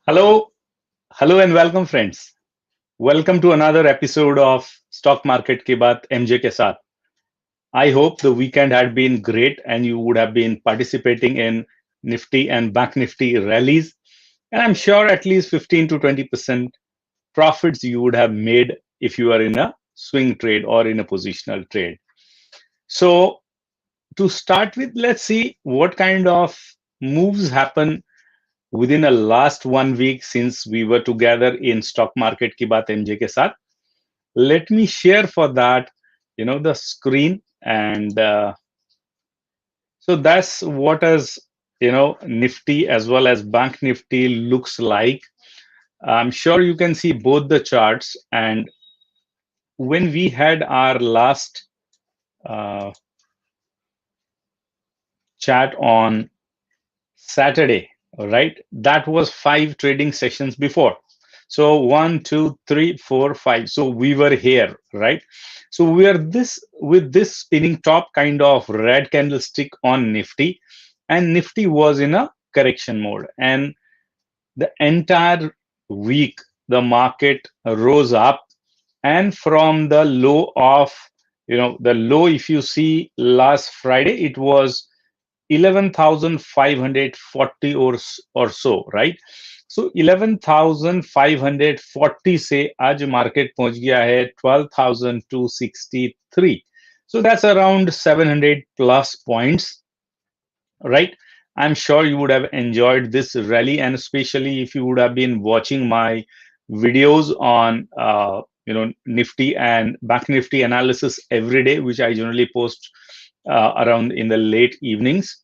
Hello, hello and welcome friends. Welcome to another episode of Stock Market Ki Baat MJ ke Saath. I hope the weekend had been great and you would have been participating in Nifty and Bank Nifty rallies. And I'm sure at least 15 to 20% profits you would have made if you are in a swing trade or in a positional trade. So to start with, let's see what kind of moves happen within the last 1 week since we were together in stock market ki baat MJ ke saath. Let me share for that, the screen, and so that's what is, Nifty as well as Bank Nifty looks like. I'm sure you can see both the charts. And when we had our last uh, chat on Saturday, all right, that was 5 trading sessions before. So 1, 2, 3, 4, 5. So we were here, right? So we are this with this spinning top kind of red candlestick on Nifty, and Nifty was in a correction mode. And the entire week, the market rose up, and from the low of, the low, if you see last Friday, it was 11,540 or so, right? So 11,540 से आज market पहुंच गया है 12,263. So that's around 700 plus points, right? I'm sure you would have enjoyed this rally, and especially if you would have been watching my videos on Nifty and Back Nifty analysis every day, which I generally post around in the late evenings.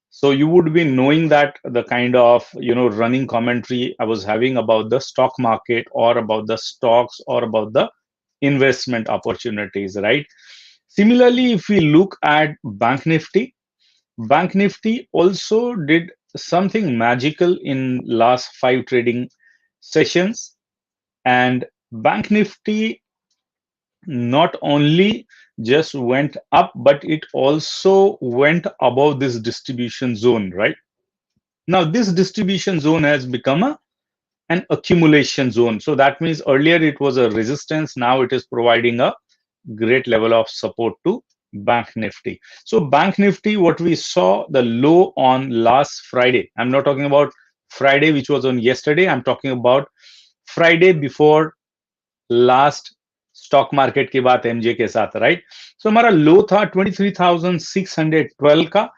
So you would be knowing that the kind of running commentary I was having about the stock market or about the stocks or about the investment opportunities, right? Similarly, if we look at Bank Nifty also did something magical in last 5 trading sessions, and Bank Nifty not only just went up, but it also went above this distribution zone, right? Now, this distribution zone has become an accumulation zone. So that means earlier it was a resistance. Now it is providing a great level of support to Bank Nifty. So Bank Nifty, what we saw, the low on last Friday. I'm not talking about Friday, which was on yesterday. I'm talking about Friday before last stock market की बात MJ के साथ, right? सो हमारा लो था 23,612 का,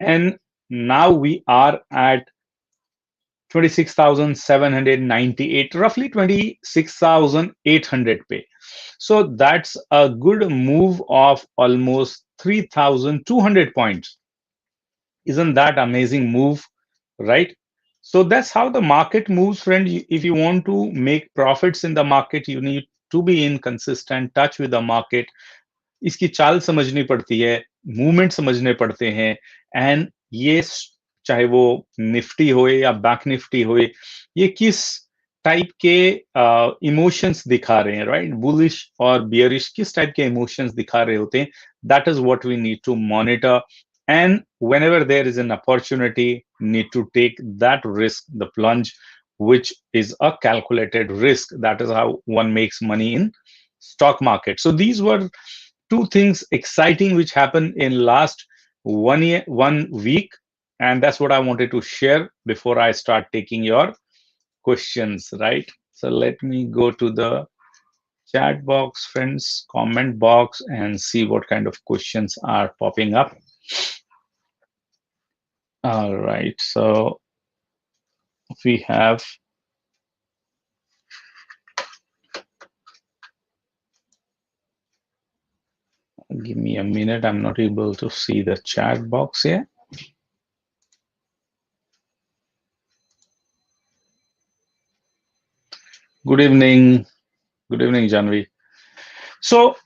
and now we are at 26,798, roughly 26,800 pay. So that's a good move of almost 3,200 points. Isn't that amazing move, right? So that's how the market moves, friend. If you want to make profits in the market, you need to be in consistent touch with the market. इसकी चाल समझनी पड़ती है, movement समझने पड़ते हैं, and ये चाहे वो निफ्टी हो या बैंक निफ्टी हो, ये किस टाइप के इमोशंस दिखा रहे हैं, राइट? बुलिश और बियरिश किस टाइप के इमोशंस दिखा रहे होते हैं, that is what we need to monitor. And whenever there is an opportunity, need to take that risk, the plunge, which is a calculated risk. That is how one makes money in stock market. So these were two things exciting which happened in last 1 week, and that's what I wanted to share before I start taking your questions, right? So let me go to the chat box, friends, comment box, and see what kind of questions are popping up. All right, so we have, give me a minute, I'm not able to see the chat box here. Good evening, Janvi. So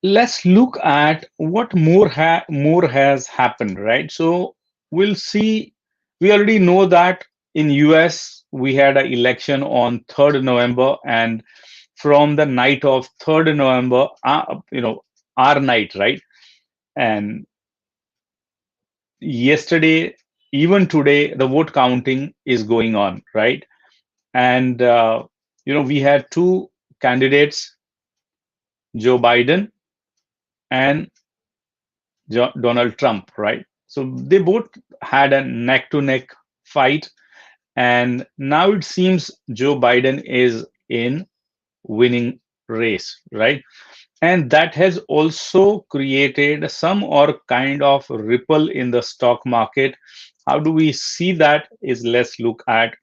let's look at what more has happened, right? So we'll see. We already know that in US we had an election on 3rd November, and from the night of 3rd November, our night, right? And yesterday even today the vote counting is going on, right? And we had two candidates, Joe Biden and Donald Trump, right? So they both had a neck to neck fight, and now it seems Joe Biden is in winning race, right? And that has also created some or kind of ripple in the stock market. How do we see that? Is let's look at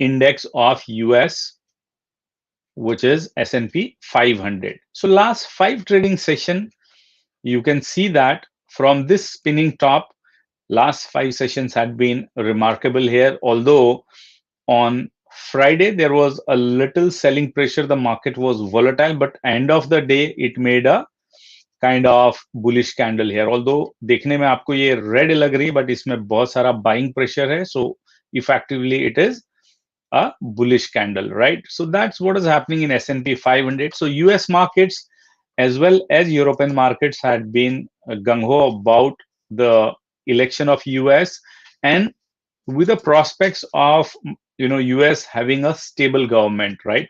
index of US, which is S&P 500. So last five trading session, you can see that from this spinning top, last five sessions had been remarkable here. Although on Friday there was a little selling pressure, the market was volatile, but end of the day it made a kind of bullish candle here. Although देखने में आपको ये red लग रही है, but इसमें बहुत सारा buying pressure है, so effectively it is a bullish candle, right? So that's what is happening in S&P 500. So US markets as well as European markets had been gung-ho about the election of US, and with the prospects of US having a stable government, right?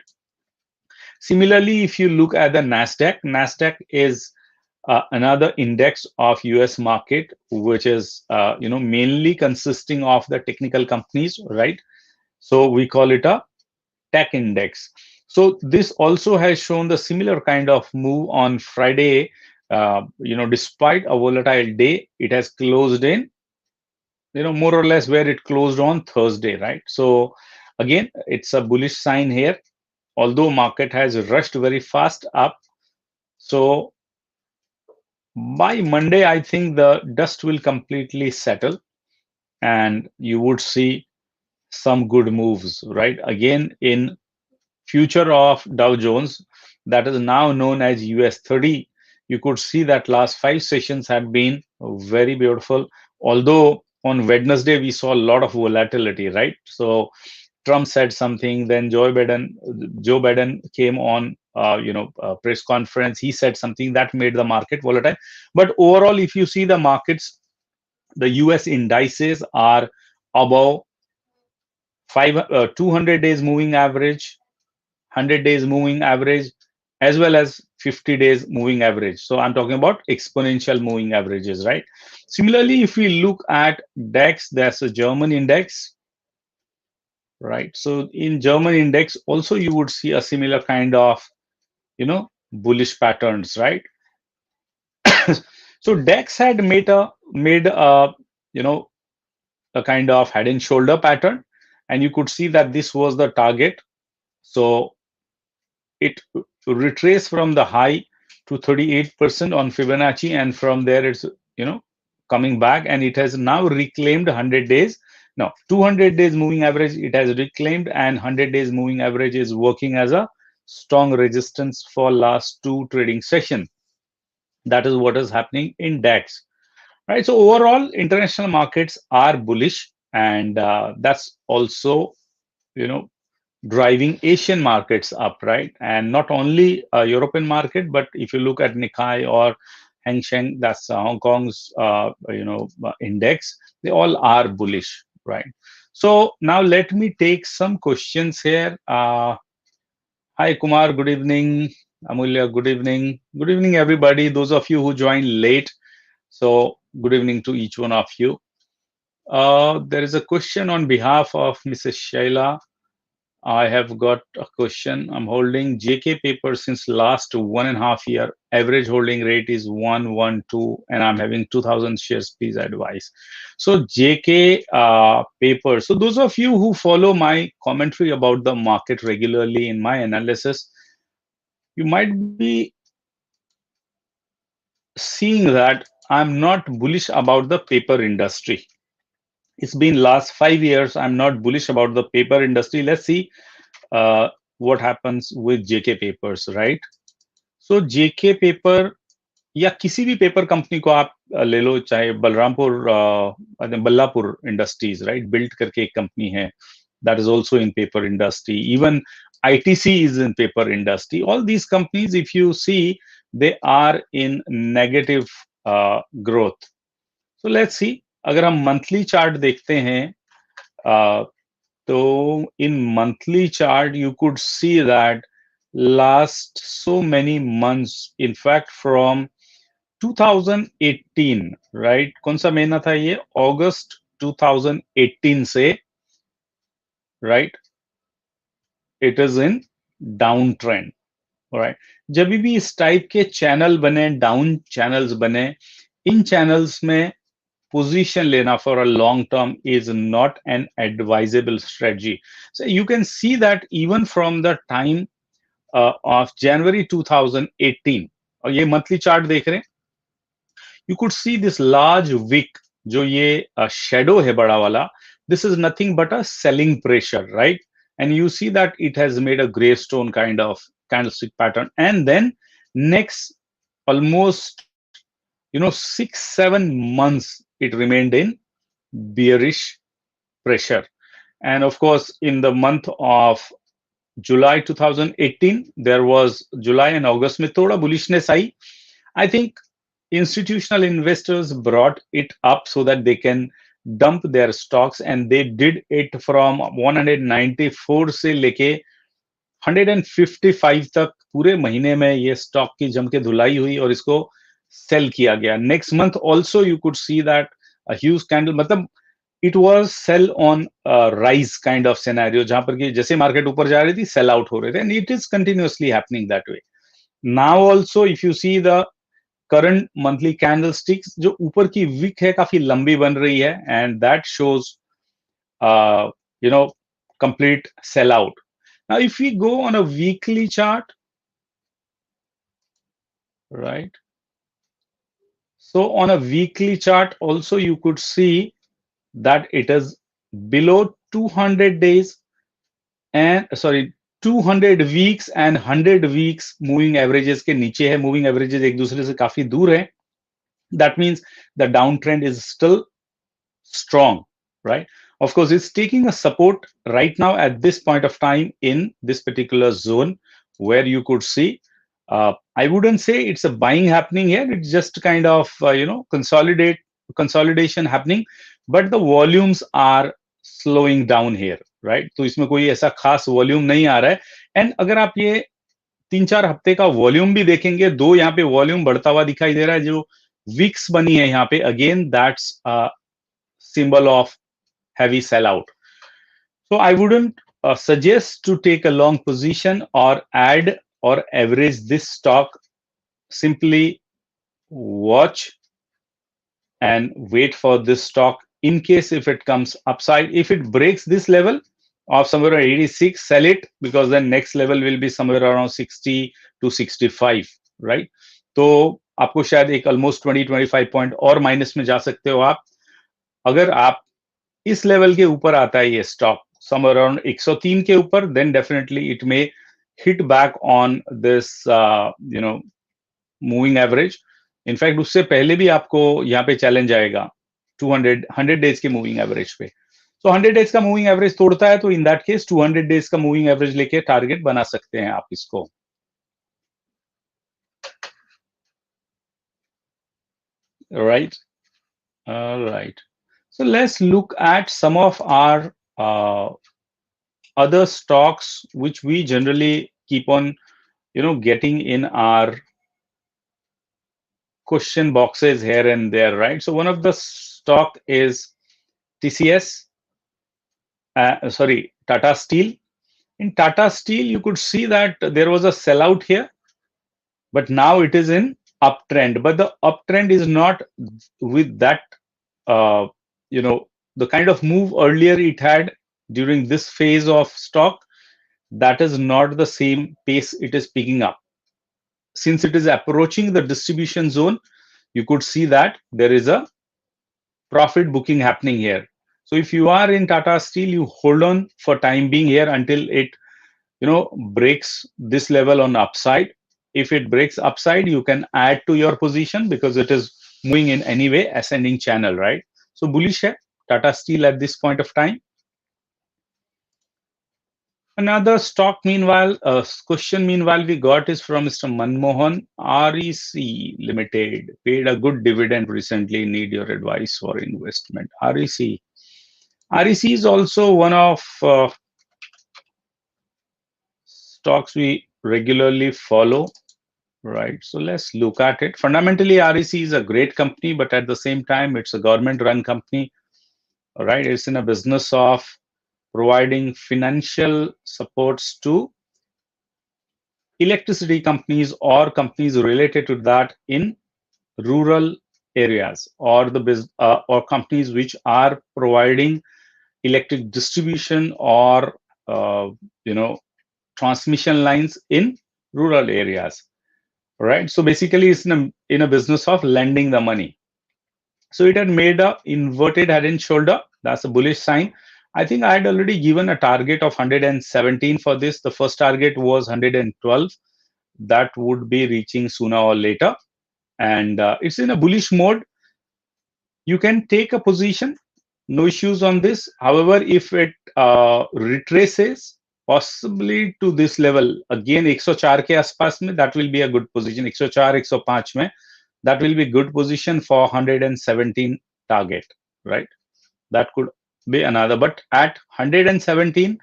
Similarly, if you look at the Nasdaq is another index of US market, which is mainly consisting of the technical companies, right? So we call it a tech index. So this also has shown the similar kind of move on Friday. Despite a volatile day, it has closed in, more or less where it closed on Thursday, right? So again, it's a bullish sign here, although market has rushed very fast up. So by Monday, I think the dust will completely settle and you would see some good moves, right? Again, in future of Dow Jones, that is now known as US 30, you could see that last five sessions have been very beautiful. Although on Wednesday, we saw a lot of volatility, right? So Trump said something, then Joe Biden came on, press conference. He said something that made the market volatile. But overall, if you see the markets, the US indices are above 200 days moving average, 100 days moving average, as well as 50 days moving average. So I'm talking about exponential moving averages, right? Similarly, if we look at DAX, there's a German index, right? So in German index, also you would see a similar kind of, bullish patterns, right? So DAX had made a you know a kind of head and shoulder pattern, and you could see that this was the target. So it retraced from the high to 38% on Fibonacci, and from there it's coming back, and it has now reclaimed 100 days. Now 200 days moving average it has reclaimed, and 100 days moving average is working as a strong resistance for last two trading session. That is what is happening in DAX, right? So overall, international markets are bullish, and that's also you know driving Asian markets up, right? And not only European market, but if you look at Nikkei or Hang Seng, that's Hong Kong's index, they all are bullish, right? So now let me take some questions here. Hi Kumar, good evening. Amulya, good evening. Good evening, everybody. Those of you who joined late, so good evening to each one of you. There is a question on behalf of Mrs. Shaila. I have got a question. I'm holding JK paper since last 1.5 year. Average holding rate is 112, and I'm having 2,000 shares. Please advise. So JK paper. So those of you who follow my commentary about the market regularly in my analysis, you might be seeing that I'm not bullish about the paper industry. It's been last 5 years. I'm not bullish about the paper industry. Let's see what happens with JK papers, right? So JK paper या किसी भी paper company को आप ले लो, चाहे Ballapur industries, right, build करके एक company है, that is also in paper industry. Even ITC is in paper industry. All these companies, if you see, they are in negative growth. So let's see. अगर हम monthly chart देखते हैं, तो in monthly chart you could see that last so many months, in fact from 2018, right? कौन सा महीना था ये? अगस्त 2018 से, right? It is in downtrend, right? जब भी इस टाइप के चैनल बने, डाउन चैनल्स बने, इन चैनल्स में position lena for a long term is not an advisable strategy. So you can see that even from the time of January 2018, और ये monthly chart देख रहे हैं, you could see this large wick, जो ये shadow है बड़ा वाला, this is nothing but a selling pressure, right? And you see that it has made a gray stone kind of candlestick pattern, and then next almost 6-7 months it remained in bearish pressure. And of course, in the month of July 2018, there was July and August में थोड़ा bullishness I. I think institutional investors brought it up so that they can dump their stocks, and they did it from 194 से लेके 155 तक. पूरे महीने में ये stock की जम के धुलाई हुई और इसको सेल किया गया. Next month also you could see that a huge candle, मतलब it was sell on rise kind of scenario, जहां पर कि जैसे मार्केट ऊपर जा रही थी सेल आउट हो रहे थे, and it is continuously happening that way. Now also if you see the current monthly candle sticks, जो ऊपर की विक है काफी लंबी बन रही है, and that shows you know complete sell out. Now if we go on a weekly chart, right, so on a weekly chart also you could see that it is below 200 days and sorry 200 weeks and 100 weeks moving averages के नीचे है. moving averages एक दूसरे से काफी दूर है. That means the downtrend is still strong, right? Of course, it's taking a support right now at this point of time in this particular zone, where you could see, I wouldn't say it's a buying happening here. It's just kind of consolidation happening, but the volumes are slowing down here, right? तो इसमें कोई ऐसा खास volume नहीं आ रहा है. And अगर आप ये 3-4 हफ्ते का वॉल्यूम भी देखेंगे, दो यहाँ पे वॉल्यूम बढ़ता हुआ दिखाई दे रहा है. जो वीक्स बनी है यहाँ पे, again that's symbol of heavy sell out. So I wouldn't suggest to take a long position or add or average this stock. Simply watch and wait for this stock. In case if it comes upside, if it breaks this level of somewhere around 86, sell it, because then next level will be somewhere around 60 to 65, right? तो आपको शायद एक almost 20-25 point और minus में जा सकते हो आप. अगर आप इस लेवल के ऊपर आता है ये स्टॉक somewhere around 103 के ऊपर, then definitely it may hit back on this moving average. In fact उससे पहले भी आपको यहाँ पे चैलेंज आएगा 100 डेज के मूविंग एवरेज पे. तो 100 डेज का मूविंग एवरेज तोड़ता है, तो इन दैट केस 200 डेज का मूविंग एवरेज लेके टारगेट बना सकते हैं आप इसको. right all right, so let's look at some of our other stocks which we generally keep on getting in our question boxes here and there, right? So one of the stock is TCS, sorry, Tata Steel. In Tata Steel, you could see that there was a sellout here, but now it is in uptrend. But the uptrend is not with that, the kind of move earlier it had during this phase of stock. That is not the same pace it is picking up. Since it is approaching the distribution zone, you could see that there is a profit booking happening here. So if you are in Tata Steel, you hold on for time being here until it breaks this level on upside. If it breaks upside, you can add to your position because it is moving in anyway ascending channel, right? So bullish hai Tata Steel at this point of time. Another stock, meanwhile, question meanwhile we got is from Mr. Manmohan. REC Limited paid a good dividend recently. Need your advice for investment. REC. REC is also one of stocks we regularly follow, right? So let's look at it. Fundamentally, REC is a great company, but at the same time, it's a government-run company, right? It's in a business of providing financial supports to electricity companies or companies related to that in rural areas, or or companies which are providing electric distribution or you know transmission lines in rural areas, right? So basically it's in a business of lending the money. So it had made a inverted head and shoulder. That's a bullish sign. I think I had already given a target of 117 for this. The first target was 112. That would be reaching sooner or later. And it's in a bullish mode. You can take a position, no issues on this. However, if it retraces possibly to this level, again 104 के आसपास में, that will be a good position. 104, 105 में, that will be good position for 117 target, right? That could be another. But at 117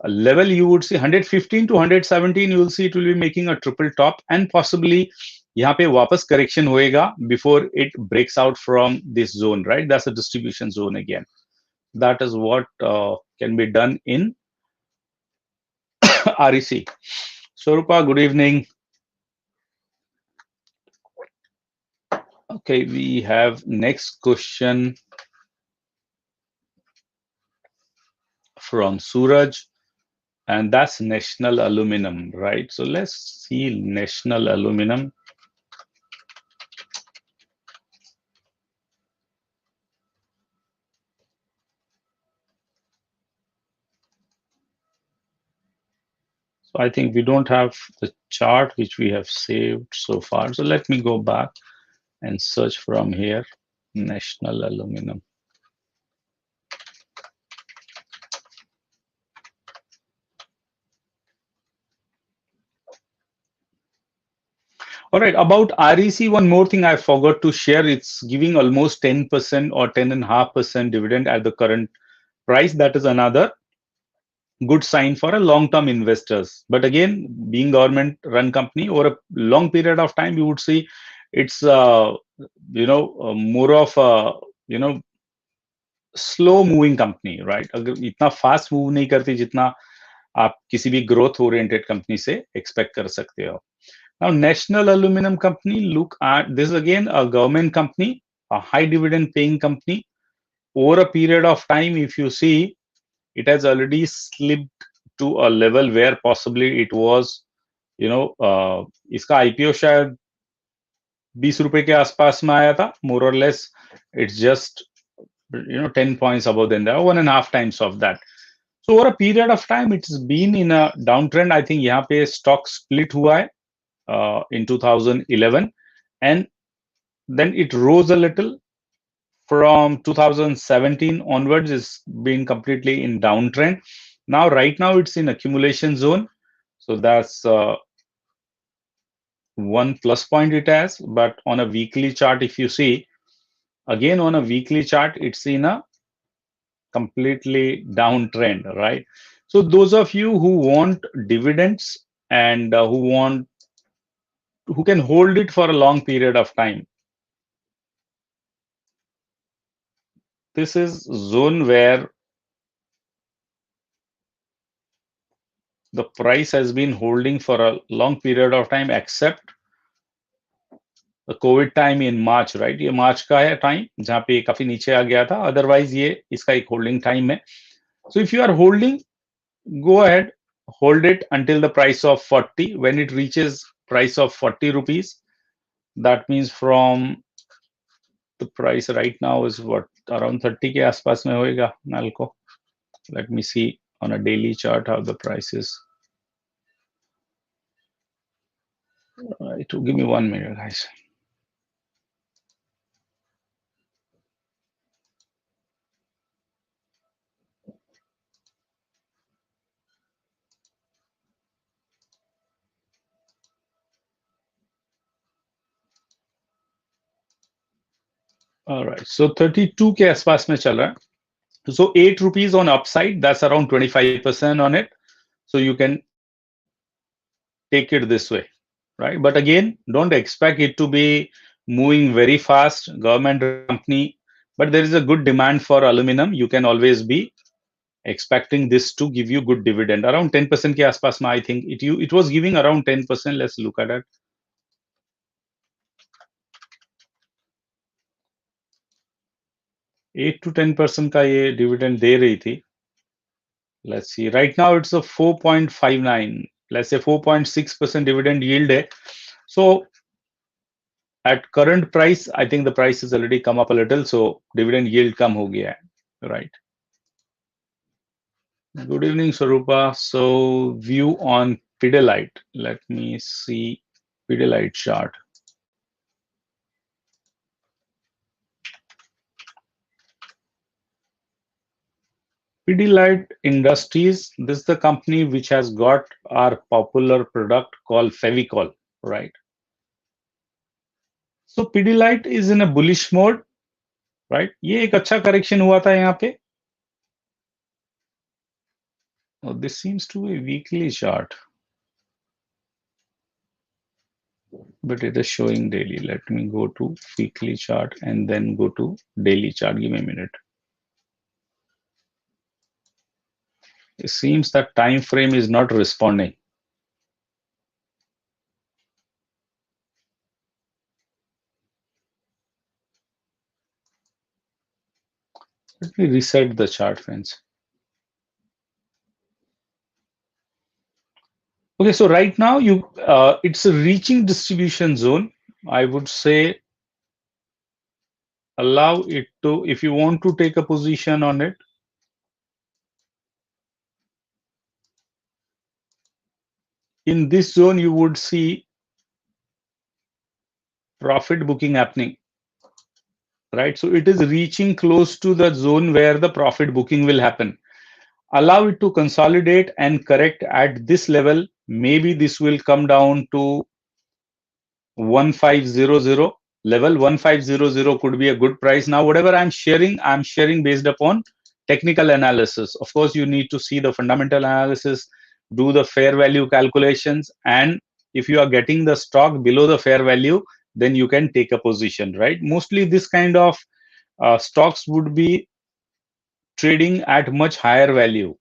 level, you would see 115 to 117, you will see it will be making a triple top, and possibly यहाँ पे वापस correction होएगा before it breaks out from this zone, right? That's a distribution zone again. That is what can be done in REC. Swarupa, good evening. Okay, we have next question from Suraj, and that's National Aluminum, right? So let's see National Aluminum. So I think we don't have the chart which we have saved so far. So let me go back and search from here, National Aluminum. All right, about REC, one more thing I forgot to share. It's giving almost 10% or 10.5% dividend at the current price. That is another good sign for a long-term investors. But again, being government-run company over a long period of time, you would see it's more of a slow moving company, right? अगर इतना fast move नहीं करती जितना आप किसी भी growth oriented company से expect कर सकते हो. Now, National Aluminum Company, look at this again, a government company, a high dividend paying company. Over a period of time, if you see, it has already slipped to a level where possibly it was, इसका IPO शायद 20 रुपए के आसपास में आया था, more or less. It's just 10 points above than that, 1.5 times of that. So over a period of time, it's been in a downtrend. I think यहाँ पे stock split हुआ है in 2011, and then it rose a little. From 2017 onwards, it's been completely in downtrend. Now, right now, it's in accumulation zone. So that's one plus point it has. But on a weekly chart, if you see, again on a weekly chart, it's in a completely downtrend, right? So those of you who want dividends and who can hold it for a long period of time, this is zone where the price has been holding for a long period of time, except the COVID time in March, right? ये मार्च का है time जहाँ पे काफी नीचे आ गया था. Otherwise ये इसका एक होल्डिंग टाइम है. So if you are holding, go ahead, hold it until the price of 40. When it reaches price of 40 rupees, that means from the price right now is what, around 30 के आसपास में होएगा NALCO. Let me see on a daily chart how the price is. Give me 1 minute, guys. All right. So 32 के आसपास में चल रहा है. So 8 rupees on upside, that's around 25% on it. So you can take it this way, right? But again, don't expect it to be moving very fast. Government company, but there is a good demand for aluminum. You can always be expecting this to give you good dividend around 10% के आसपास में. I think it was giving around 10%. Let's look at it. 8 to 10% का ये dividend दे रही थी. Let's see. Right now it's a 4.59. Let's say 4.6% dividend yield है. So at current price, I think the price has already come up a little. So dividend yield कम हो गया है. Right. Good evening, Sarupa. So view on Pidilite. Let me see Pidilite chart. Pidilite Industries, this is the company which has got our popular product called Fevicol, right? So Pidilite is in a bullish mode, right? ये एक अच्छा correction हुआ था यहाँ पे. Oh, this seems to be a weekly chart, but it is showing daily. Let me go to weekly chart and then go to daily chart. Give me a minute. It seems that time frame is not responding. Let me reset the chart, friends. Okay, so right now it's a reaching distribution zone. I would say allow it to, if you want to take a position on it, in this zone you would see profit booking happening, right? So it is reaching close to the zone where the profit booking will happen. Allow it to consolidate and correct at this level. Maybe this will come down to 1500 level. 1500 could be a good price. Now whatever I'm sharing based upon technical analysis. Of course you need to see the fundamental analysis, do the fair value calculations, and if you are getting the stock below the fair value, then you can take a position, right? Mostly this kind of stocks would be trading at much higher value.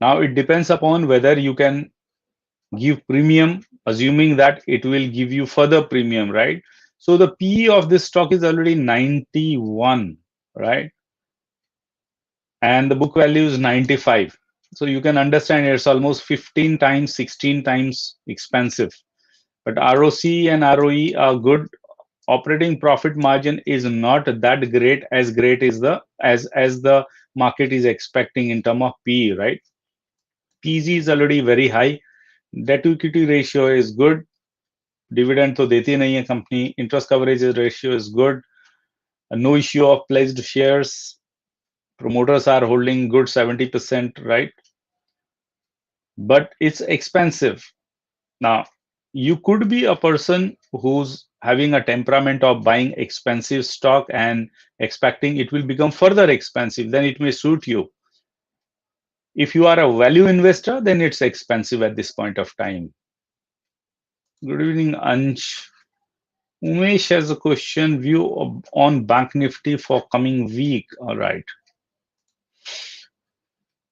Now it depends upon whether you can give premium, assuming that it will give you further premium, right? So the PE of this stock is already 91, right? And the book value is 95. So you can understand it's almost 15 times, 16 times expensive. But ROC and ROE are good. Operating profit margin is not that great as the market is expecting in terms of PE, right? PZ is already very high. Debt to equity ratio is good. Dividend तो देती नहीं है company. Interest coverage ratio is good. No issue of pledged shares. Promoters are holding good 70%, right? But it's expensive. Now, you could be a person who's having a temperament of buying expensive stock and expecting it will become further expensive. Then it may suit you. If you are a value investor, then it's expensive at this point of time. Good evening, Ansh. Umesh has a question, on Bank Nifty for coming week. All right.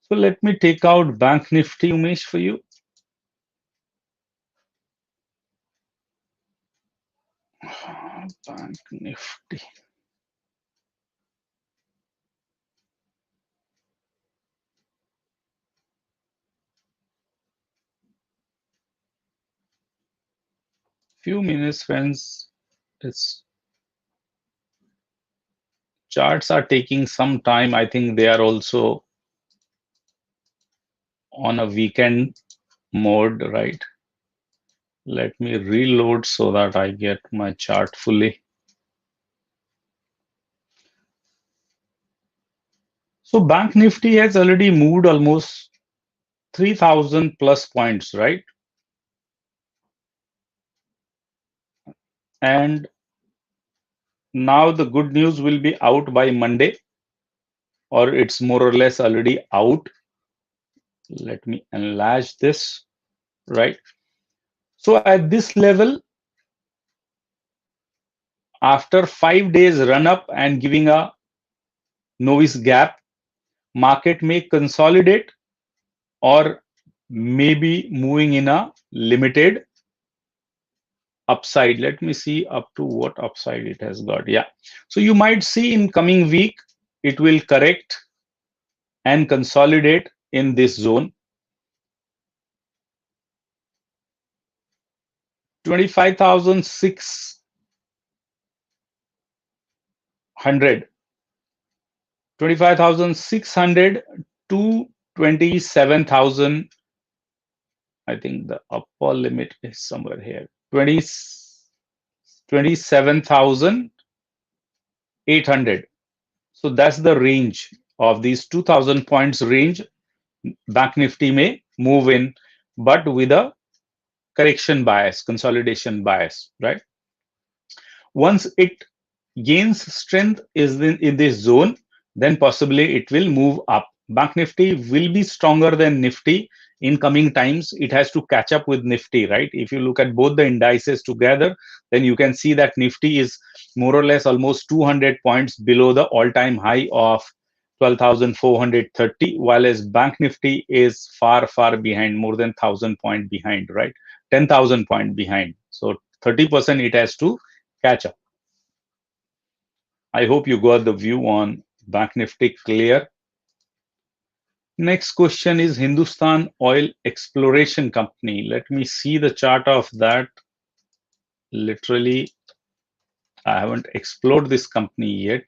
So let me take out Bank Nifty, Umesh, for you. Bank Nifty. Few minutes, friends. Its charts are taking some time. I think they are also on a weekend mode, right? Let me reload so that I get my chart fully. So Bank Nifty has already moved almost 3,000 plus points, right? And Now the good news will be out by Monday, or it's more or less already out. Let me enlarge this, right? So at this level, after 5 days run up and giving a novice gap, market may consolidate or maybe moving in a limited upside. Let me see up to what upside it has got. Yeah. So you might see in coming week, it will correct and consolidate in this zone. 25,600. 25,600 to 27,000. I think the upper limit is somewhere here. 27,800. So that's the range of these 2,000 points range. Bank Nifty may move in, but with a correction bias, consolidation bias, right? Once it gains strength is in this zone, then possibly it will move up. Bank Nifty will be stronger than Nifty in coming times. It has to catch up with Nifty, right? If you look at both the indices together, then you can see that Nifty is more or less almost 200 points below the all-time high of 12,430, while as Bank Nifty is far, far behind, more than 1,000 point behind, right? 10,000 point behind. So 30% it has to catch up. I hope you got the view on Bank Nifty clear. Next question is Hindustan Oil Exploration Company. Let me see the chart of that. Literally, I haven't explored this company yet.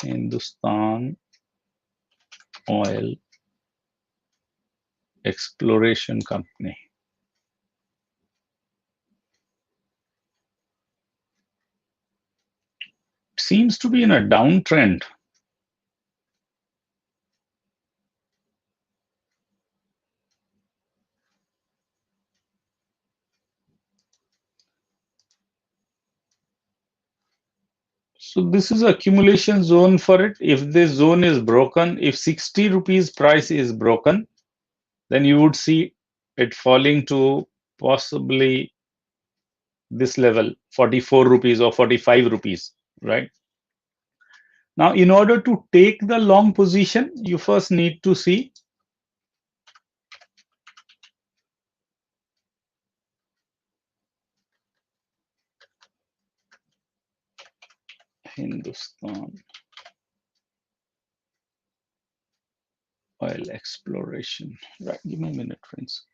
Hindustan Oil Exploration Company. It seems to be in a downtrend. So this is accumulation zone for it. If this zone is broken, if 60 rupees price is broken, then you would see it falling to possibly this level, 44 rupees or 45 rupees, right? Now, in order to take the long position, you first need to see Hindustan Oil Exploration. Right, give me a minute, friends.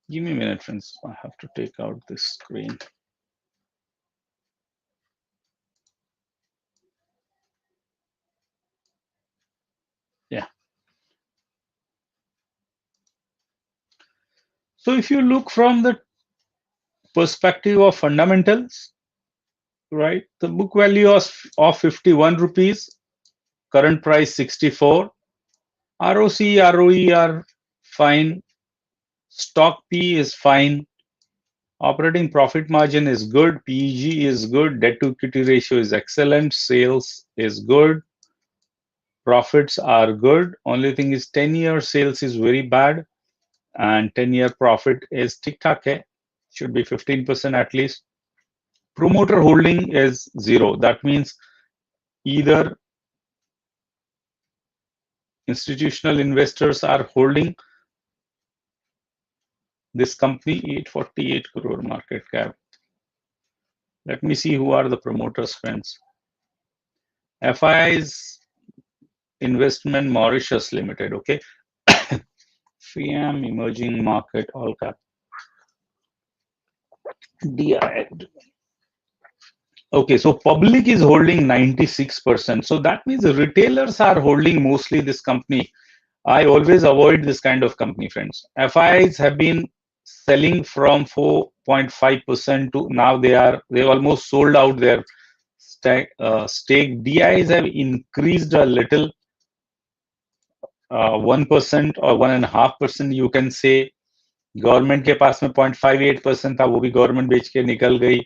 Give me a minute, friends. I have to take out this screen. Yeah. So if you look from the perspective of fundamentals, right, the book value of 51 rupees, current price 64, ROC, ROE are fine, stock P is fine, operating profit margin is good, PEG is good, debt to equity ratio is excellent, sales is good, profits are good. Only thing is 10-year sales is very bad, and 10-year profit is tik-tak hai, should be 15% at least. Promoter holding is 0. That means either institutional investors are holding this company, 848 crore market cap. Let me see who are the promoters, friends. FI's Investment Mauritius Limited, okay. FIAM Emerging Market All Cap. DI. Okay, so public is holding 96%. So that means the retailers are holding mostly this company. I always avoid this kind of company, friends. FIs have been selling from 4.5% to now they've almost sold out their stake. DIs have increased a little, 1% or 1.5%, you can say. Government के पास में 0.58% था, वो भी government बेच के निकल गई.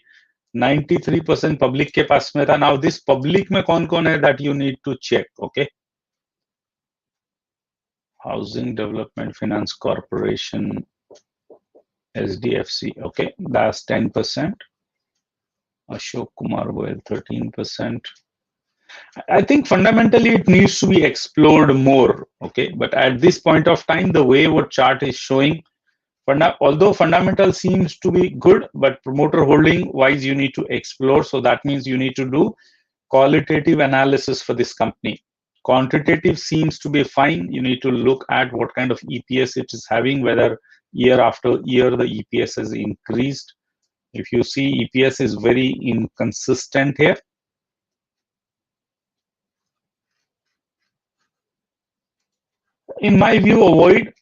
93% पब्लिक के पास में था. नाउ दिस पब्लिक में कौन कौन है, that you need to check. Okay, housing development finance corporation, SDFC. Okay, that's 10%. Ashok Kumar Goyal, 13%. I think fundamentally it needs to be explored more. Okay, but at this point of time, the way what chart is showing, although fundamental seems to be good, but promoter holding wise, you need to explore. So that means you need to do qualitative analysis for this company. Quantitative seems to be fine. You need to look at what kind of EPS it is having, whether year after year the EPS has increased. If you see, EPS is very inconsistent here. In my view, avoid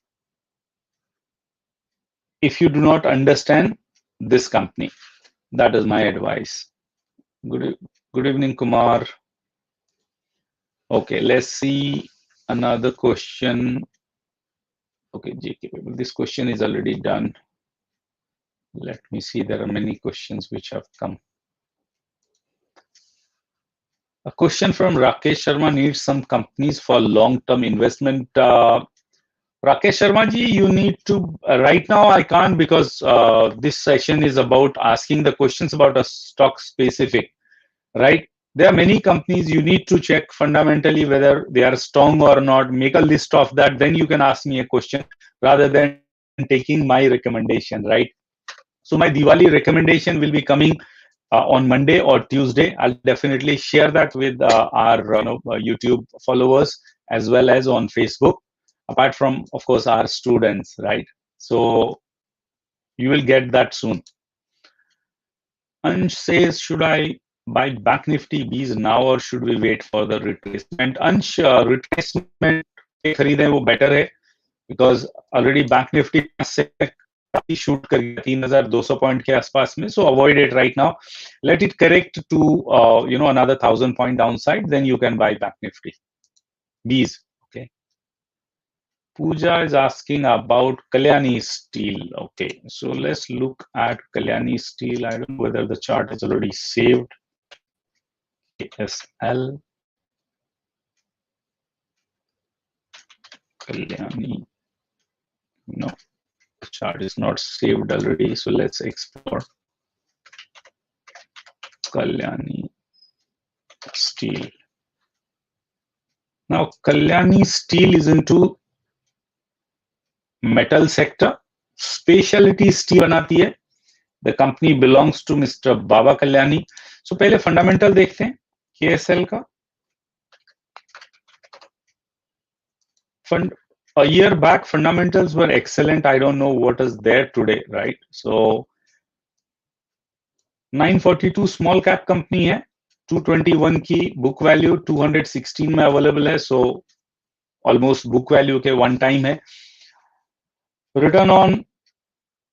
if you do not understand this company. That is my advice. Good evening, Kumar. Okay, let's see another question. Okay, JK, this question is already done. Let me see, there are many questions which have come. A question from Rakesh Sharma: needs some companies for long-term investment. Rakesh Sharma ji, you need to, right now I can't, because this session is about asking the questions about a stock specific, right? There are many companies you need to check fundamentally whether they are strong or not. Make a list of that, then you can ask me a question rather than taking my recommendation, right? So my Diwali recommendation will be coming on Monday or Tuesday. I'll definitely share that with our YouTube followers as well as on Facebook, apart from, of course, our students, right? So you will get that soon. Ansh says, should I buy Bank Nifty Bs now or should we wait for the retracement? Ansh, retracement खरीदें वो better है, because already Bank Nifty से shoot कर गया 3,200 point के आसपास में. So avoid it right now. Let it correct to another 1,000 point downside, then you can buy Bank Nifty Bs. Okay. Pooja is asking about Kalyani Steel. Okay, so let's look at Kalyani Steel. I don't know whether the chart is already saved. KSL. Kalyani. No, the chart is not saved already. So let's explore Kalyani Steel. Now, Kalyani Steel is into metal sector. Specialty steel बनाती है. The company belongs to Mr. Baba Kalyani. So पहले fundamental देखते हैं KSL का. A year back, fundamentals were excellent. I don't know what is there today, right? So 942 small cap company है, 221 की book value, 216 में available है. So almost book value के one time है. Return on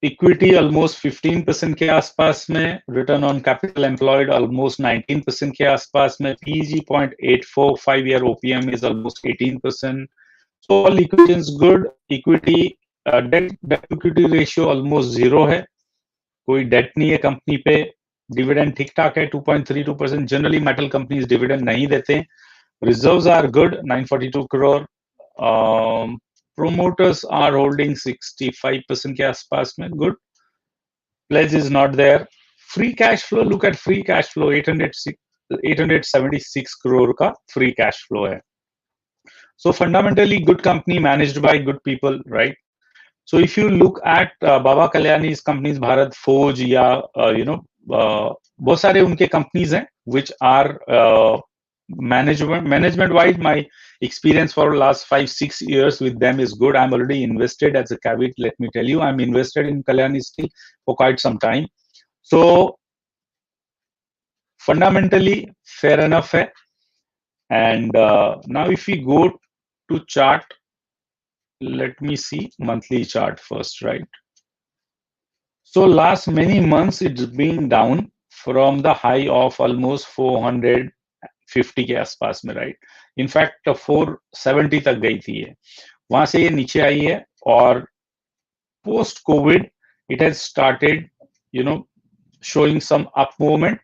equity almost 15% के आसपास में. Return on capital employed almost 19% के आसपास में. PEG 0.84, 5-year OPM is almost 18%. So all equations good. Equity debt equity ratio almost zero है. कोई debt नहीं है कंपनी पे. Dividend ठीक ठाक है, 2.32%. Generally metal companies dividend नहीं देते. Reserves are good, 942 crore. Promoters are holding 65% के आसपास में. Good. Pledge is not there. Free cash flow, look at free cash flow, 876 crore का free cash flow है. So fundamentally good company managed by good people, right? So if you look at Baba Kalyani's companies, Bharat Forge या बहुत सारे उनके companies हैं which are management wise, my experience for last 5-6 years with them is good. I'm already invested, as a caveat, let me tell you, I'm invested in Kalyani Steel for quite some time. So fundamentally fair enough hai. And now if we go to chart, let me see monthly chart first, right? So last many months it's been down from the high of almost 450 के आसपास में, right. In fact 470 तक गई थी ये, वहां से ये नीचे आई है, और post COVID it has started, showing some up movement,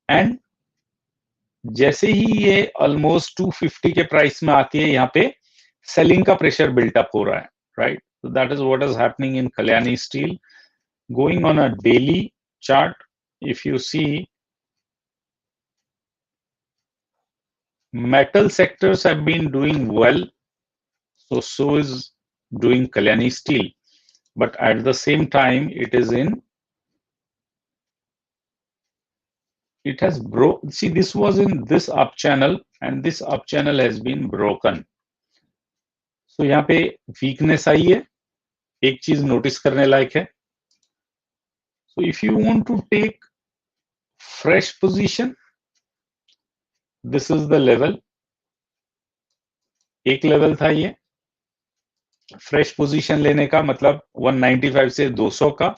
and जैसे ही ये ऑलमोस्ट 250 के प्राइस में आती है, यहाँ पे सेलिंग का प्रेशर बिल्टअप हो रहा है, right. So that is what is happening in Kalyani Steel. Going on a daily chart, if you see, metal sectors have been doing well, so is doing Kalyani Steel, but at the same time it has broke. See, this was in this up channel, and this up channel has been broken. So यहाँ पे weakness आई है, एक चीज notice करने लायक है. So if you want to take fresh position, this is the level. एक level था ये फ्रेश पोजीशन लेने का, मतलब 195 से 200 का,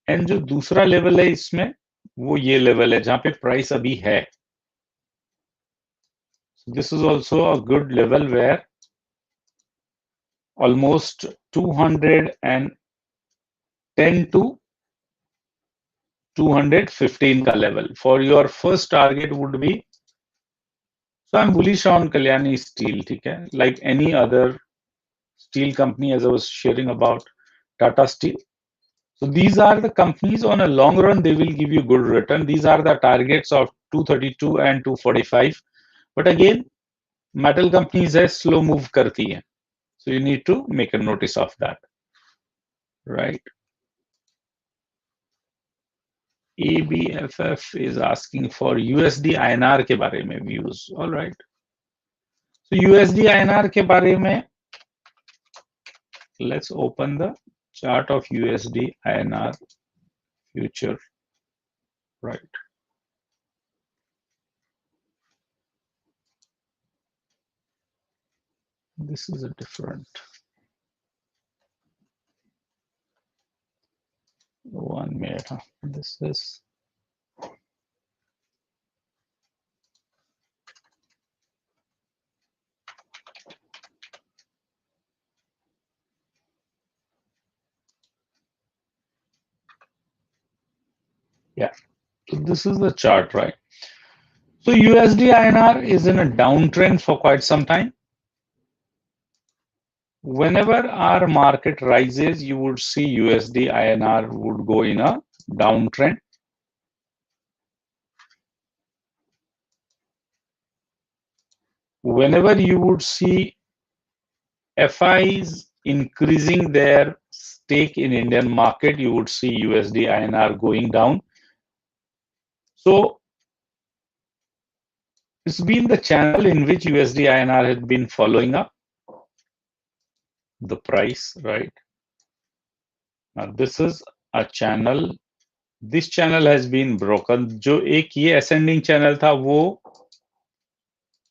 एंड जो दूसरा लेवल है इसमें वो ये लेवल है जहां पे प्राइस अभी है. This is also a good level where almost 210 to 215 का level. For your first target would be, so I'm bullish on Kalyani Steel, ठीक है, like any other steel company, as I was sharing about Tata Steel. So these are the companies on a long run, they will give you good return. These are the targets of 232 and 245. But again, metal companies है slow move करती है. So you need to make a notice of that, right? ABFF is asking for USD INR के बारे में views. All right. So USD INR के बारे में, let's open the chart of USD INR future, right? This is a different one minute. This is, yeah. So this is the chart, right? So USD INR is in a downtrend for quite some time. Whenever our market rises, you would see USD INR would go in a downtrend. Whenever you would see FIs increasing their stake in Indian market, you would see USD INR going down. So it's been the channel in which USD INR has been following up the price, right? Now this is a channel. This channel has been broken. जो एक ये ascending channel था वो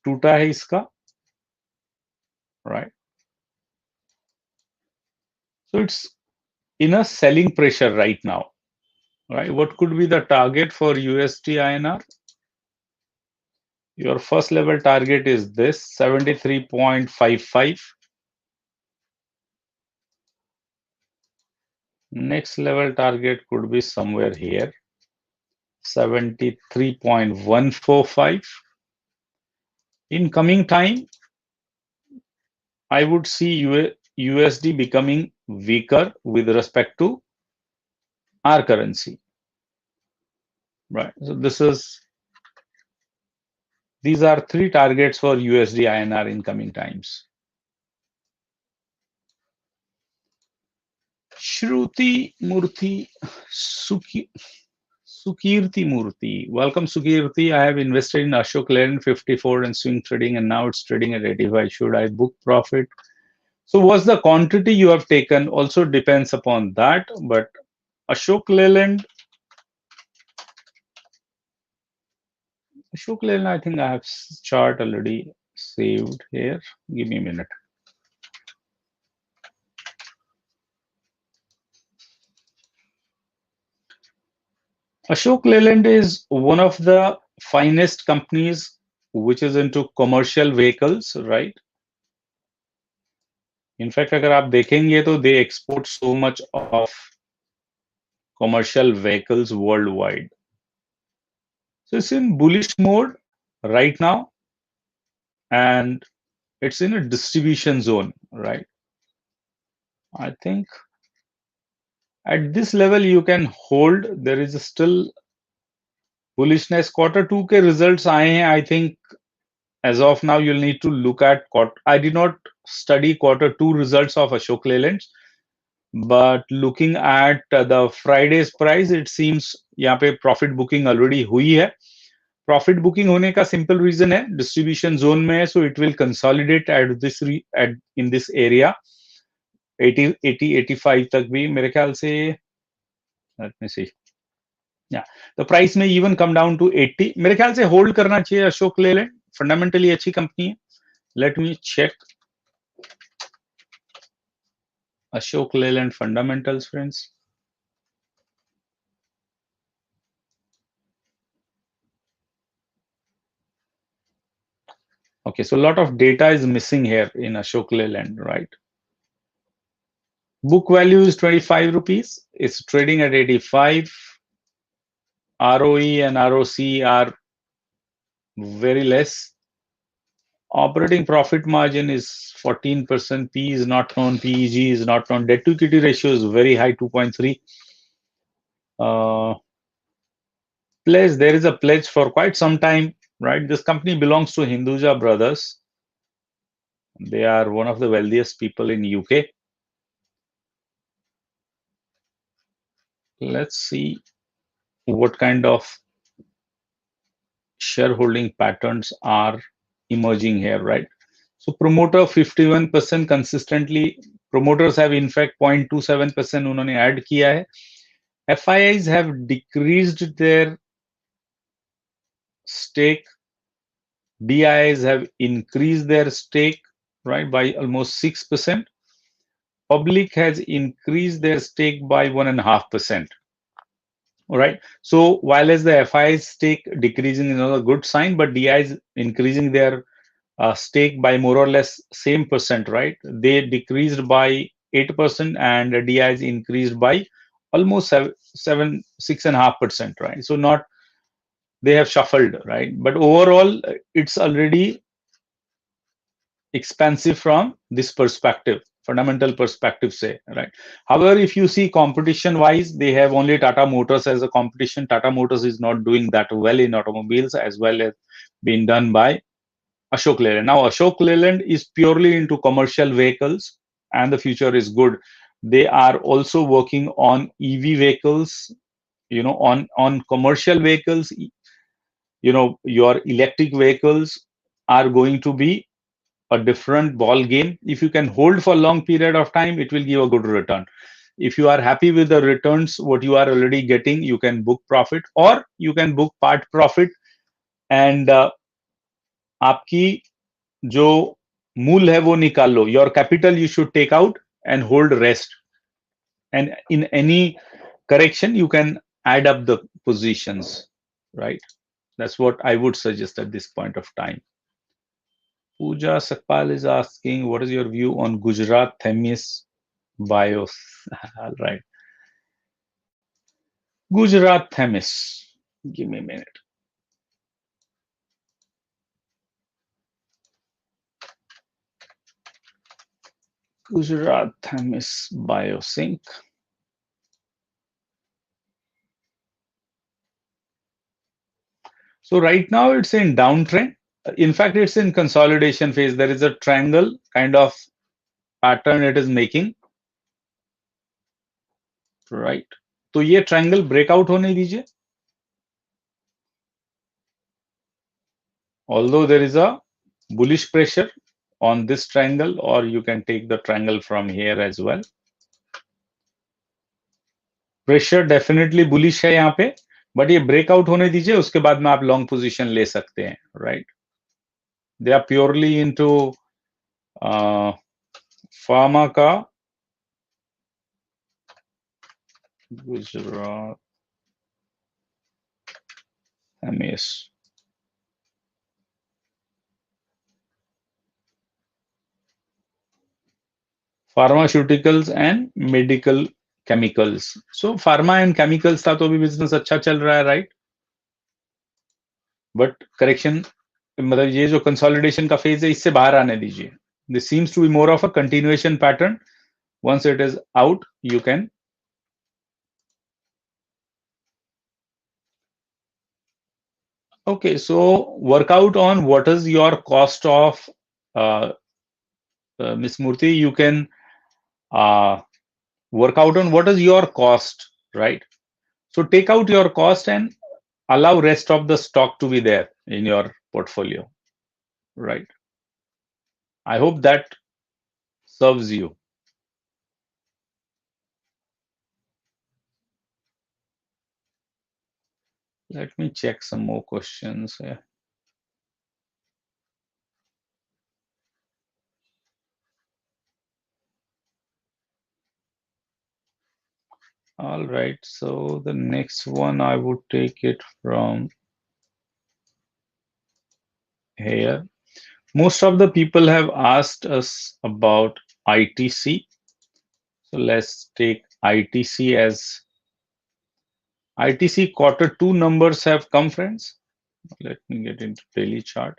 टूटा है इसका, right? So it's in a selling pressure right now, right? What could be the target for USD INR? Your first level target is this 73.55. Next level target could be somewhere here, 73.145. In coming time, I would see USD becoming weaker with respect to our currency, right? So these are three targets for USD INR in coming times. Shruti Murthy, Sukirti Murthy. Welcome, Sukirti. I have invested in Ashok Leyland 54 and swing trading, and now it's trading at 85. Should I book profit? So what's the quantity you have taken also depends upon that. But Ashok Leyland, I think I have chart already saved here. Give me a minute. Ashok Leyland is one of the finest companies which is into commercial vehicles, right? In fact अगर आप देखेंगे तो they export so much of commercial vehicles worldwide. So it's in bullish mode right now, and it's in a distribution zone, right? I think at this level you can hold. There is still bullishness. Quarter two के results आए हैं. I think as of now you'll need to look at I did not study quarter two results of Ashok Leyland, but looking at the Friday's price, it seems यहाँ पे profit booking already हुई है. Profit booking होने का simple reason है distribution zone में है, so it will consolidate at this in this area 80 85 तक भी मेरे ख्याल से. Let me see. Yeah, the price may even come down to 80. मेरे ख्याल से होल्ड करना चाहिए अशोक लेलैंड. फंडामेंटली अच्छी कंपनी है. Let me check Ashok Leyland fundamentals friends. Okay, so a lot of data is missing here in Ashok Leyland, right? Book value is 25 rupees. It's trading at 85. ROE and ROC are very less. Operating profit margin is 14%. P is not known. PEG is not known. Debt to equity ratio is very high, 2.3. Pledge, there is a pledge for quite some time, right? This company belongs to Hinduja brothers. They are one of the wealthiest people in UK. Let's see what kind of shareholding patterns are emerging here, right? So promoter 51% consistently. Promoters have in fact 0.27% उन्होंने add किया है. FIIs have decreased their stake. DIIs have increased their stake, right, by almost 6%. Public has increased their stake by 1.5%. All right. So while as the FII's stake decreasing is not a good sign, but DI is increasing their stake by more or less same percent, right? They decreased by 8% and DI is increased by almost 6.5%, right? So not they have shuffled, right? But overall, it's already expensive from this perspective, fundamental perspective, say, right? However, if you see competition wise, they have only Tata Motors as a competition. Tata Motors is not doing that well in automobiles as well as being done by Ashok Leyland. Now, Ashok Leyland is purely into commercial vehicles and the future is good. They are also working on EV vehicles, on commercial vehicles, your electric vehicles are going to be a different ball game. If you can hold for a long period of time, it will give a good return. If you are happy with the returns, what you are already getting, you can book profit or you can book part profit and आपकी जो मूल है वो निकाल लो. Your capital you should take out and hold rest. And in any correction, you can add up the positions, right? That's what I would suggest at this point of time. Pooja Sakpal is asking, what is your view on Gujarat Themis BIOS? All right. Gujarat Themis. Give me a minute. Gujarat Themis Biosync. So right now it's in downtrend. In fact, it's in consolidation phase. There is a triangle kind of pattern it is making. Right. तो ये triangle breakout होने दीजिए. Although there is a bullish pressure on this triangle, or you can take the triangle from here as well. Pressure definitely bullish है यहाँ पे, but ये breakout होने दीजिए, उसके बाद में आप लॉन्ग पोजीशन ले सकते हैं, right? They are purely into pharma का Gujarat MIS. Pharmaceuticals and medical chemicals. So pharma and chemicals था तो अभी business अच्छा चल रहा है, right? But correction, मतलब ये जो consolidation का phase है इससे बाहर आने दीजिए. This seems to be more of a continuation pattern. Once it is out, you can. Okay, so work out on what is your cost of uh, Miss Murthy. You can uh, work out on what is your cost, right? So take out your cost and allow rest of the stock to be there in your portfolio, right? I hope that serves you. Let me check some more questions here. All right, so the next one I would take it from here. Most of the people have asked us about ITC. So let's take ITC as ITC quarter 2 numbers have come, friends. Let me get into daily chart.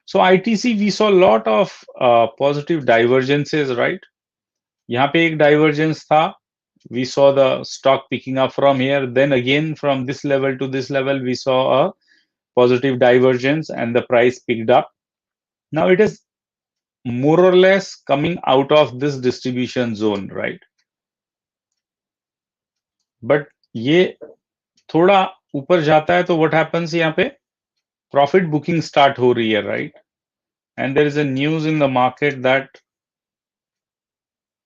So ITC, we saw a lot of positive divergences, right? यहाँ पे एक divergence था. We saw the stock picking up from here. Then again, from this level to this level, we saw a positive divergence and the price picked up. Now it is more or less coming out of this distribution zone, right? But ये थोड़ा ऊपर जाता है तो what happens यहाँ पे profit booking start हो रही है, right? And there is a news in the market that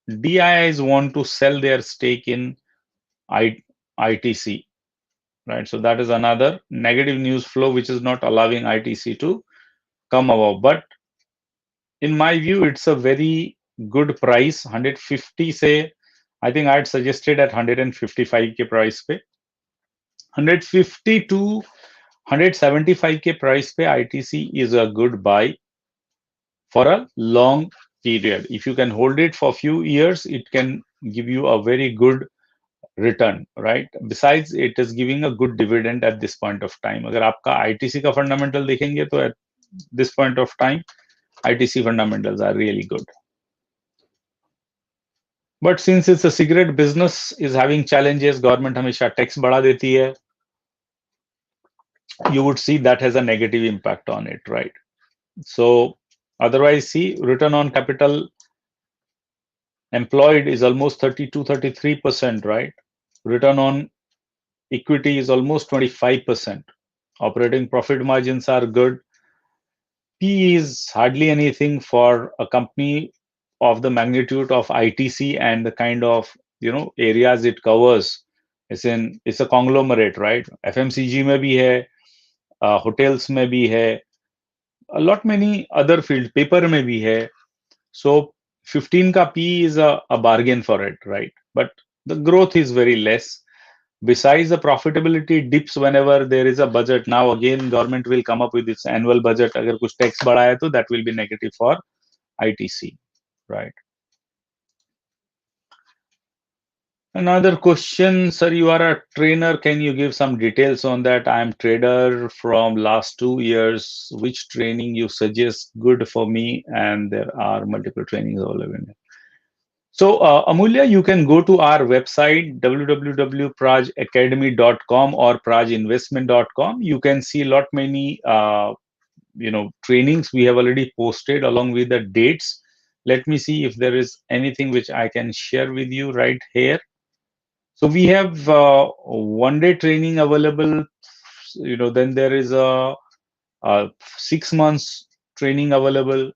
DIIs want to sell their stake in ITC, right? So that is another negative news flow which is not allowing ITC to come above. But in my view, it's a very good price. 150 say, I think I'd suggested at 155K price pe. 150 to 175K price pe ITC is a good buy for a long period. If you can hold it for a few years, it can give you a very good return, right? Besides, it is giving a good dividend at this point of time. अगर आपका ITC का fundamental देखेंगे तो at this point of time, ITC fundamentals are really good. But since it's a cigarette business is having challenges, government हमेशा tax बढ़ा देती है, you would see that has a negative impact on it, right? So otherwise, see, return on capital employed is almost 32-33%, right? Return on equity is almost 25%. Operating profit margins are good. P is hardly anything for a company of the magnitude of ITC and the kind of areas it covers. It's a conglomerate, right? FMCG में भी है, hotels में भी है, a lot many other fields, paper में भी है. So 15 ka P is a bargain for it, right? But the growth is very less. Besides, the profitability dips whenever there is a budget. Now again, government will come up with its annual budget. अगर कुछ tax बढ़ा है तो that will be negative for ITC, right? Another question, sir, you are a trainer. Can you give some details on that? I am trader from last 2 years. Which training you suggest good for me? And there are multiple trainings available. So, Amulya, you can go to our website, www.prajacademy.com or prajinvestment.com. You can see a lot many, trainings we have already posted along with the dates. Let me see if there is anything which I can share with you right here. So we have one-day training available. Then there is a 6 months training available.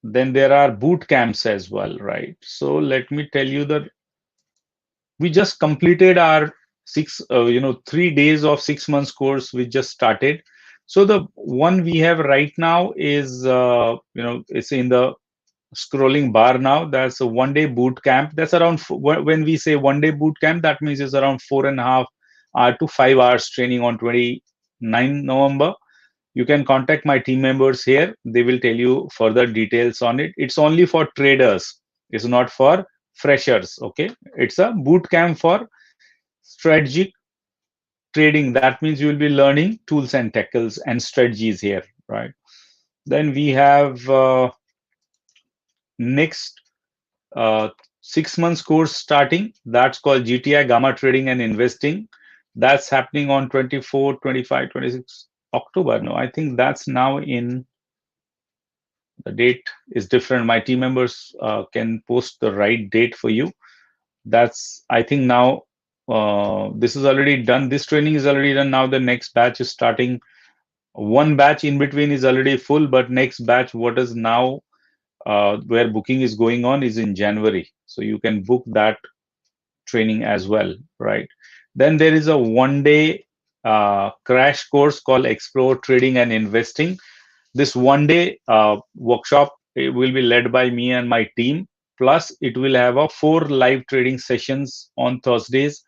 Then there are boot camps as well, right? So let me tell you that we just completed our 3 days of 6 months course. We just started. So the one we have right now is it's in the scrolling bar now. That's a 1 day boot camp. That's around when we say 1 day boot camp, that means it's around 4.5 hour to 5 hours training on 29 November. You can contact my team members here. They will tell you further details on it. It's only for traders. It's not for freshers. Okay. It's a boot camp for strategic trading. That means you will be learning tools and tackles and strategies here, right? Then we have next uh, 6 months course starting. That's called GTI Gamma Trading and Investing. That's happening on 24, 25, 26 October. No, I think that's now in the date is different. My team members can post the right date for you. That's, I think now this is already done. This training is already done. Now the next batch is starting. One batch in between is already full, but next batch, what is now where booking is going on is in January. So you can book that training as well, right? Then there is a 1 day crash course called Explore Trading and Investing. This 1 day workshop, it will be led by me and my team. Plus, it will have a 4 live trading sessions on Thursdays.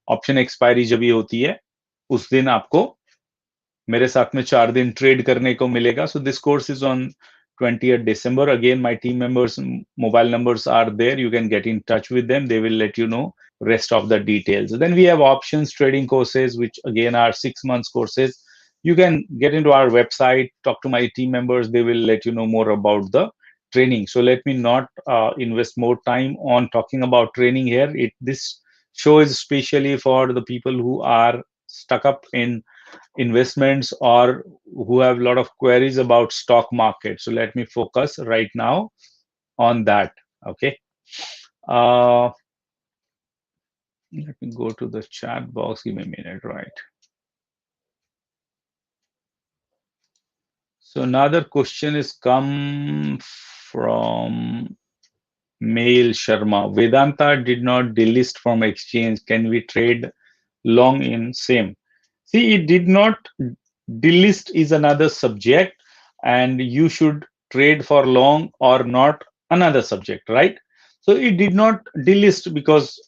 Option expiry जब भी होती है, उस दिन आपको मेरे साथ में 4 दिन ट्रेड करने को मिलेगा. So this course is on 20th December. Again, my team members' mobile numbers are there. You can get in touch with them. They will let you know rest of the details. Then we have options trading courses, which again are 6 months courses. You can get into our website, talk to my team members. They will let you know more about the training. So let me not invest more time on talking about training here. This show is especially for the people who are stuck up in investments or who have a lot of queries about stock market. So let me focus right now on that. Okay. Let me go to the chat box. Give me a minute, right? So another question is come from Mail Sharma. Vedanta did not delist from exchange. Can we trade long in same? See, it did not delist is another subject, and you should trade for long or not another subject, right? So it did not delist because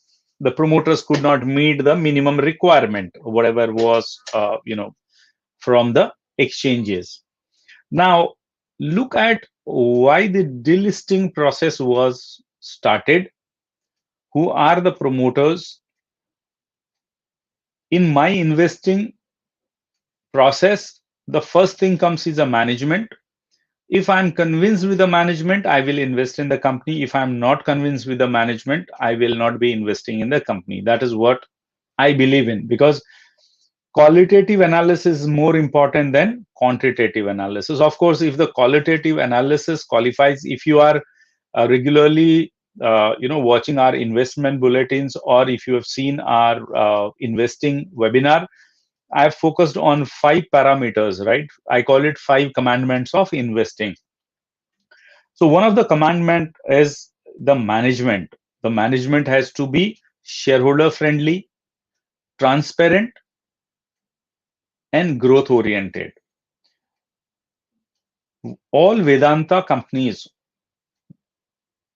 the promoters could not meet the minimum requirement, whatever was from the exchanges. Now look at why the delisting process was started. Who are the promoters? In my investing process, the first thing comes is a management. If I'm convinced with the management, I will invest in the company. If I'm not convinced with the management, I will not be investing in the company. That is what I believe in, because qualitative analysis is more important than quantitative analysis. Of course, if the qualitative analysis qualifies, if you are regularly watching our investment bulletins, or if you have seen our investing webinar, I've focused on 5 parameters, right? I call it 5 commandments of investing. So one of the commandment is the management. The management has to be shareholder friendly, transparent, and growth oriented. All Vedanta companies,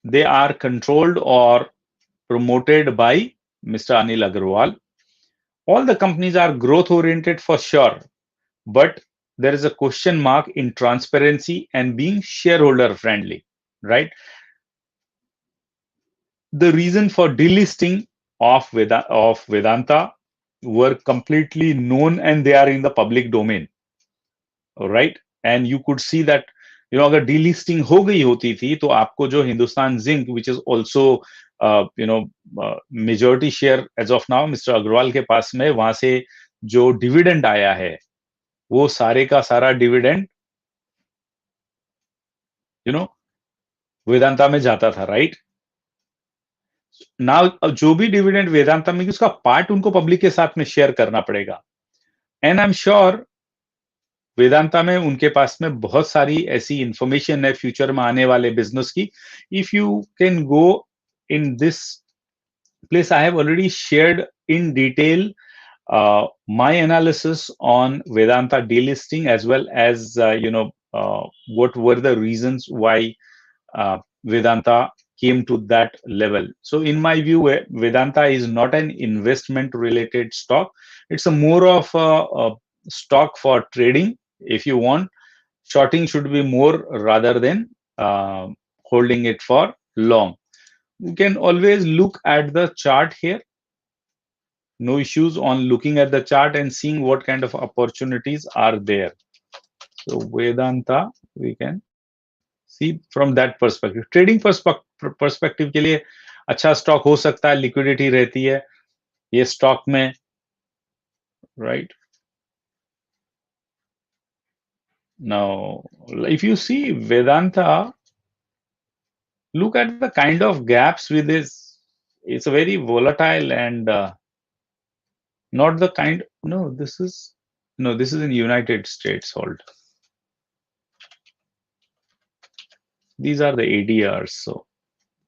they are controlled or promoted by Mr. Anil Agarwal. All the companies are growth oriented for sure, but there is a question mark in transparency and being shareholder friendly, right? The reason for delisting of Vedanta were completely known, and they are in the public domain, right? And you could see that अगर delisting हो गई होती थी तो आपको जो Hindustan Zinc, which is also majority share as of now mister Agarwal के पास में, वहां से जो डिविडेंड आया है वो सारे का सारा डिविडेंड वेदांता में जाता था, राइट? नाउ जो भी डिविडेंड वेदांता में, उसका पार्ट उनको पब्लिक के साथ में शेयर करना पड़ेगा. And I am sure Vedanta में उनके पास में बहुत सारी ऐसी इंफॉर्मेशन है फ्यूचर में आने वाले बिजनेस की. If you can go in this place, I have already shared in detail my analysis on Vedanta delisting, as well as what were the reasons why Vedanta came to that level. So in my view, Vedanta is not an investment related stock. It's a more of a stock for trading. If you want, shorting should be more rather than holding it for long. You can always look at the chart here. No issues on looking at the chart and seeing what kind of opportunities are there. So Vedanta, we can see from that perspective. Trading perspective के लिए अच्छा stock हो सकता है, liquidity रहती है ये stock में, right? Now, if you see Vedanta, look at the kind of gaps with this. It's a very volatile and not the kind. No, this is in United States. Hold. These are the ADRs. So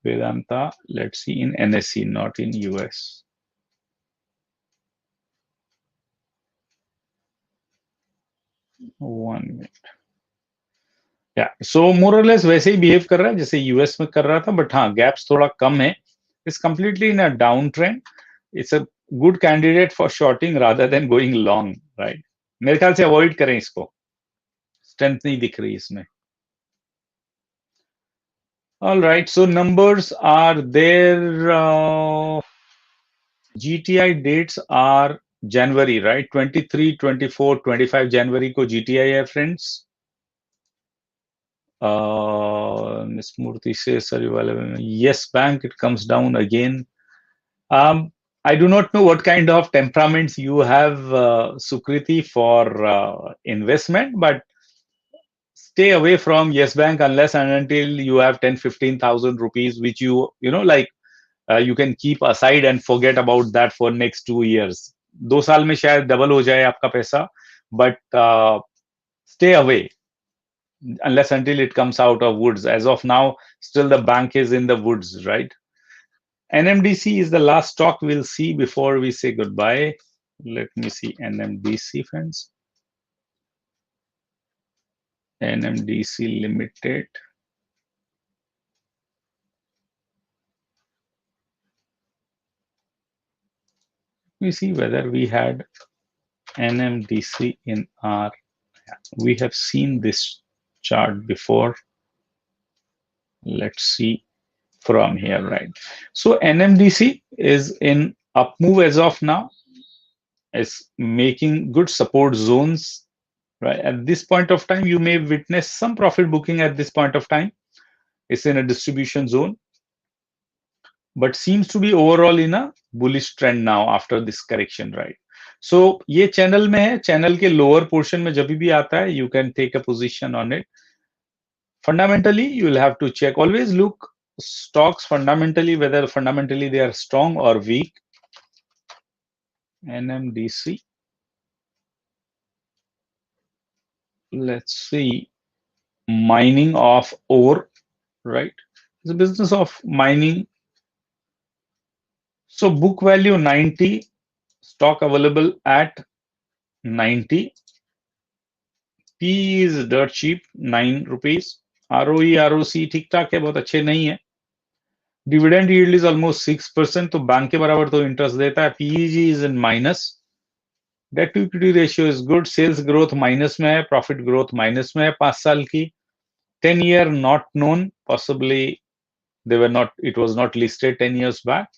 Vedanta, let's see in NSE, not in US. One minute. Yeah, so more or less वैसे ही behave कर रहा है जैसे US में कर रहा था, but हाँ गैप्स थोड़ा कम है. It's completely in a down trend. It's a good candidate for shorting rather than going long, right? मेरे ख्याल से अवॉइड करें इसको, स्ट्रेंथ नहीं दिख रही इसमें. All right, so numbers are there. GTI dates are January, right? 23, 24, 25 January को GTI है, friends. Miss Murthy says, yes, bank, it comes down again. I do not know what kind of temperaments you have, Sukriti, for investment, but stay away from Yes Bank unless and until you have 10-15,000 rupees, which like you can keep aside and forget about that for next 2 years. 2 साल में शायद double हो जाए आपका पैसा, but stay away unless until it comes out of woods. As of now, still the bank is in the woods, right? NMDC is the last stock we'll see before we say goodbye. Let me see NMDC, friends. NMDC Limited. We see whether we had NMDC in our. We have seen this chart before. Let's see from here, right? So NMDC is in up move as of now. Is making good support zones, right? At this point of time, you may witness some profit booking at this point of time. It's in a distribution zone, but seems to be overall in a bullish trend now after this correction, right? So ये channel में है, channel के lower portion में जब भी आता है, you can take a position on it. Fundamentally, you will have to check. Always look stocks fundamentally, whether fundamentally they are strong or weak. NMDC. Let's see. Mining of ore, right? It's a business of mining. So book value 90, stock available at 90. P is dirt cheap, 9 rupees. ROE, ROC ठीक ठाक है, बहुत अच्छे नहीं है. Dividend yield is almost 6%, तो bank के बराबर तो इंटरेस्ट देता है. PEG is in minus. Debt to equity ratio is good. Sales growth minus में है, profit growth minus में है 5 साल की. 10-year not known, possibly it was not listed 10 years back.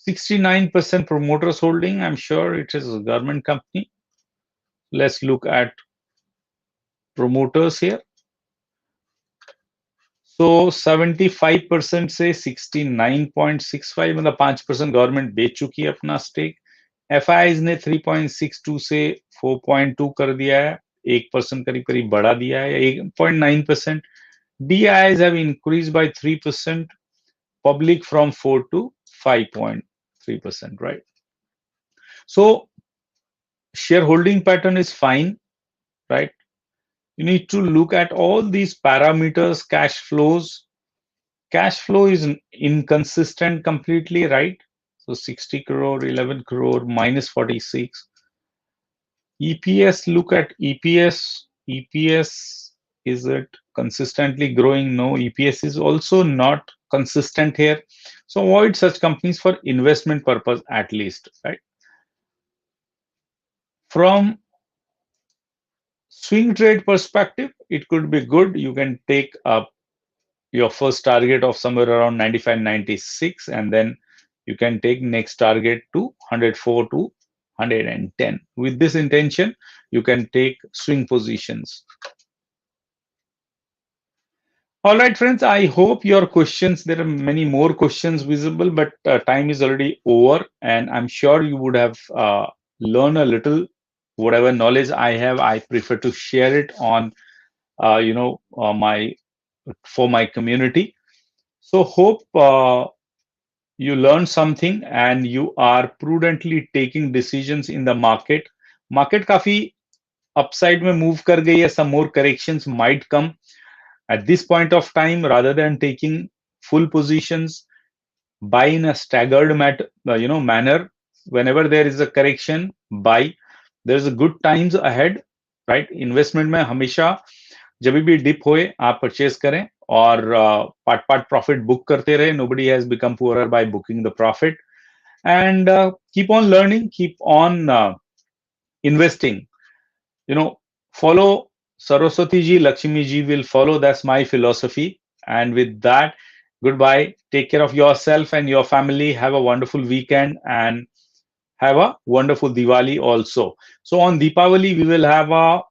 69% promoters holding. I'm sure it is a government company. Let's look at promoters here. So 75% से 69.65, मतलब 5% government बेच चुकी है अपना स्टेक. FIs ने 3.62 से 4.2 कर दिया है, 1% करीब करीब बढ़ा दिया है, 8.9%. DIs have increased by 3%, public from 4 to 5.3%, right? So shareholding pattern is fine, right? You need to look at all these parameters. Cash flows. Cash flow is inconsistent completely, right? So 60 crore, 11 crore, minus 46. EPS, look at EPS. EPS is at consistently growing. No, EPS is also not consistent here. So avoid such companies for investment purpose at least, right? From swing trade perspective, it could be good. You can take up your first target of somewhere around 95, 96, and then you can take next target to 104 to 110. With this intention, you can take swing positions. All right, friends, I hope your questions, there are many more questions visible, but time is already over, and I'm sure you would have learned a little. Whatever knowledge I have, I prefer to share it on, my for my community. So hope you learn something and you are prudently taking decisions in the market. Market काफी upside में move कर गई है. Some more corrections might come at this point of time. Rather than taking full positions, buy in a staggered manner. Whenever there is a correction, buy. There's a good times ahead, right? Investment में हमेशा जब भी dip होए आप purchase करें और part part profit book करते रहे. Nobody has become poorer by booking the profit. And keep on learning, keep on investing. Follow Saraswati ji, Lakshmi ji will follow. That's my philosophy. And with that, goodbye. Take care of yourself and your family. Have a wonderful weekend and have a wonderful Diwali also. So on Deepavali, we will have a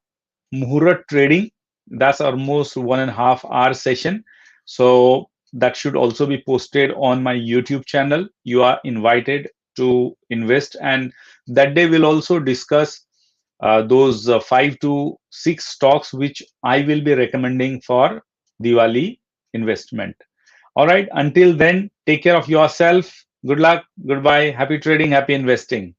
Muhurat trading. That's almost 1.5 hour session. So that should also be posted on my YouTube channel. You are invited to invest, and that day we'll also discuss those 5 to 6 stocks which I will be recommending for Diwali investment. All right. Until then, take care of yourself. Good luck. Goodbye. Happy trading. Happy investing.